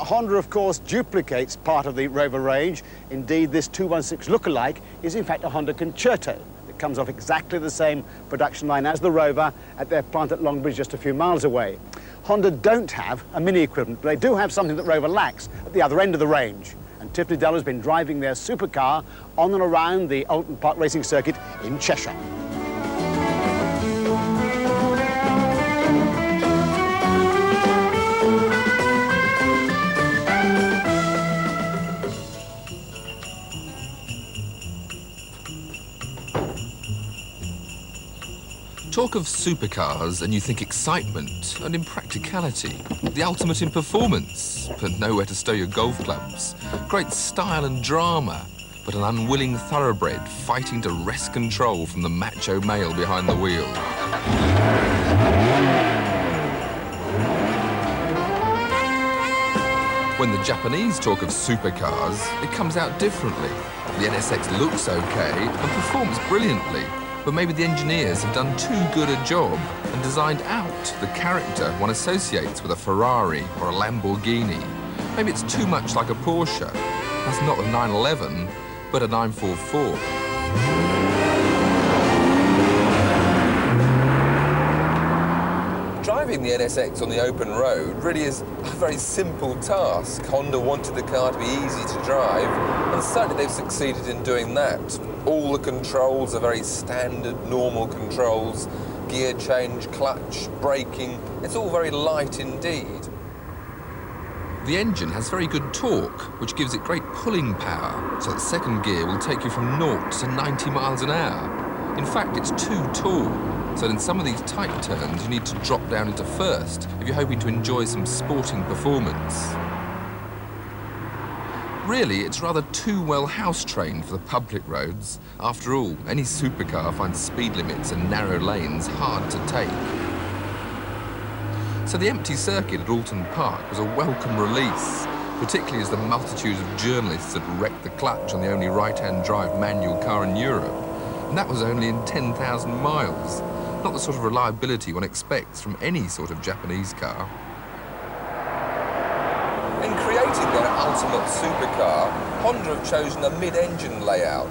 Honda, of course, duplicates part of the Rover range. Indeed, this 216 lookalike is in fact a Honda Concerto. It comes off exactly the same production line as the Rover at their plant at Longbridge, just a few miles away. Honda don't have a Mini equivalent, but they do have something that Rover lacks at the other end of the range. And Tiff Needell has been driving their supercar on and around the Alton Park Racing Circuit in Cheshire. Talk of supercars and you think excitement and impracticality, the ultimate in performance, but nowhere to stow your golf clubs. Great style and drama, but an unwilling thoroughbred fighting to wrest control from the macho male behind the wheel. When the Japanese talk of supercars, it comes out differently. The NSX looks okay and performs brilliantly, but maybe the engineers have done too good a job and designed out the character one associates with a Ferrari or a Lamborghini. Maybe it's too much like a Porsche. That's not a 911, but a 944. Driving the NSX on the open road really is a very simple task. Honda wanted the car to be easy to drive, and certainly they've succeeded in doing that. All the controls are very standard, normal controls. Gear change, clutch, braking, it's all very light indeed. The engine has very good torque, which gives it great pulling power, so that second gear will take you from 0 to 90 miles an hour. In fact, it's too tall, so in some of these tight turns you need to drop down into first if you're hoping to enjoy some sporting performance. Really, it's rather too well house-trained for the public roads. After all, any supercar finds speed limits and narrow lanes hard to take. So the empty circuit at Alton Park was a welcome release, particularly as the multitudes of journalists had wrecked the clutch on the only right-hand drive manual car in Europe. And that was only in 10,000 miles. Not the sort of reliability one expects from any sort of Japanese car. In creating their ultimate supercar, Honda have chosen a mid-engine layout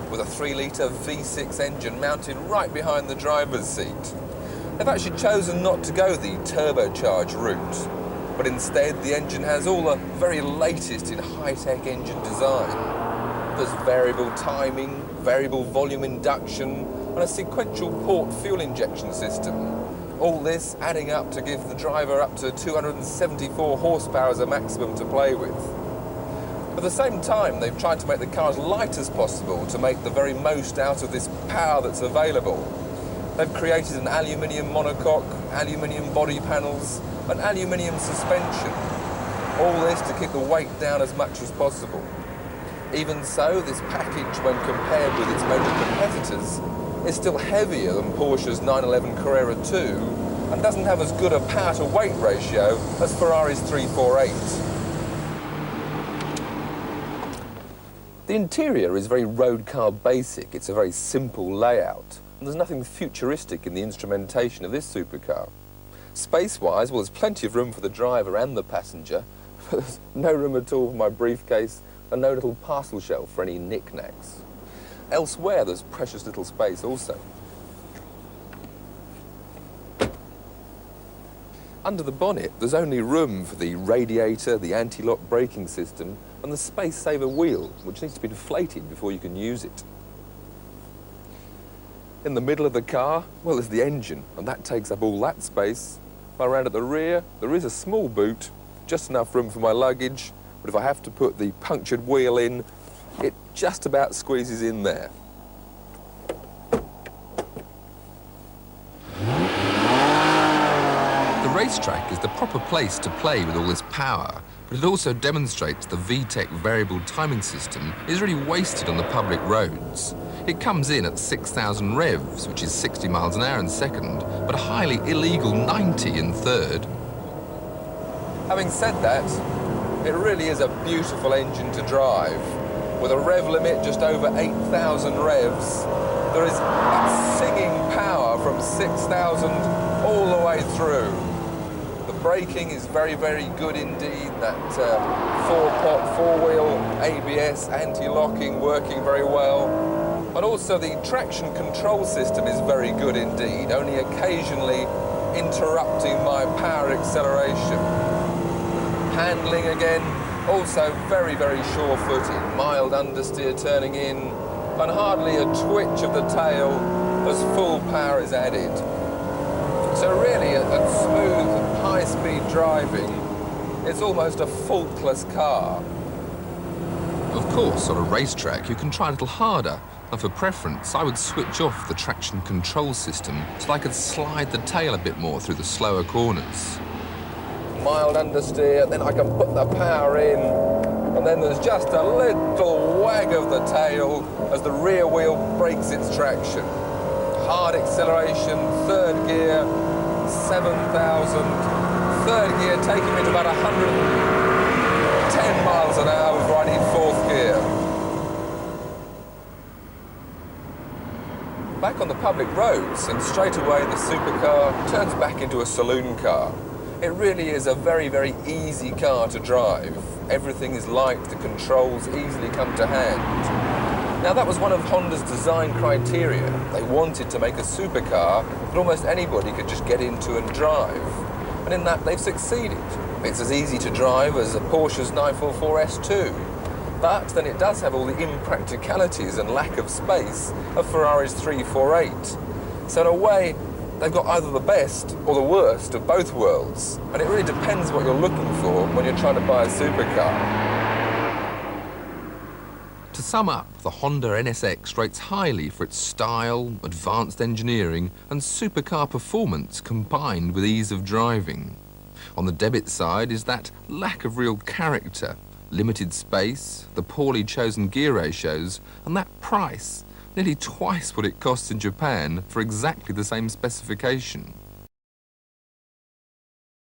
with a 3-litre V6 engine mounted right behind the driver's seat. They've actually chosen not to go the turbocharged route, but instead the engine has all the very latest in high-tech engine design. There's variable timing, variable volume induction, and a sequential port fuel injection system. All this adding up to give the driver up to 274 horsepower as a maximum to play with. At the same time, they've tried to make the car as light as possible to make the very most out of this power that's available. They've created an aluminium monocoque, aluminium body panels, and aluminium suspension. All this to keep the weight down as much as possible. Even so, this package, when compared with its major competitors, is still heavier than Porsche's 911 Carrera 2 and doesn't have as good a power-to-weight ratio as Ferrari's 348. The interior is very road car basic. It's a very simple layout, and there's nothing futuristic in the instrumentation of this supercar. Space-wise, well, there's plenty of room for the driver and the passenger, but there's no room at all for my briefcase and no little parcel shelf for any knickknacks. Elsewhere, there's precious little space also. Under the bonnet, there's only room for the radiator, the anti-lock braking system, and the space-saver wheel, which needs to be deflated before you can use it. In the middle of the car, well, there's the engine, and that takes up all that space. Around at the rear, there is a small boot, just enough room for my luggage, but if I have to put the punctured wheel in, it just about squeezes in there. The racetrack is the proper place to play with all this power, but it also demonstrates the VTEC variable timing system is really wasted on the public roads. It comes in at 6,000 revs, which is 60 miles an hour in second, but a highly illegal 90 in third. Having said that, it really is a beautiful engine to drive. With a rev limit just over 8,000 revs, there is that singing power from 6,000 all the way through. The braking is very, very good indeed. That four-pot, four-wheel ABS anti-locking working very well. And also the traction control system is very good indeed, only occasionally interrupting my power acceleration. Handling again, also very, very sure-footed. Mild understeer turning in, and hardly a twitch of the tail as full power is added. So really, at smooth, high-speed driving, it's almost a faultless car. Of course, on a racetrack, you can try a little harder. And for preference, I would switch off the traction control system so I could slide the tail a bit more through the slower corners. Mild understeer, then I can put the power in, and then there's just a little wag of the tail as the rear wheel breaks its traction. Hard acceleration, third gear, 7,000. Third gear taking me to about 110 miles an hour before I need fourth gear. Back on the public roads, and straight away the supercar turns back into a saloon car. It really is a very, very easy car to drive. Everything is light, the controls easily come to hand. Now that was one of Honda's design criteria. They wanted to make a supercar that almost anybody could just get into and drive. And in that they've succeeded. It's as easy to drive as a Porsche's 944 S2. But then it does have all the impracticalities and lack of space of Ferrari's 348. So in a way, they've got either the best or the worst of both worlds. And it really depends what you're looking for when you're trying to buy a supercar. To sum up, the Honda NSX rates highly for its style, advanced engineering and supercar performance combined with ease of driving. On the debit side is that lack of real character, limited space, the poorly chosen gear ratios, and that price, nearly twice what it costs in Japan for exactly the same specification.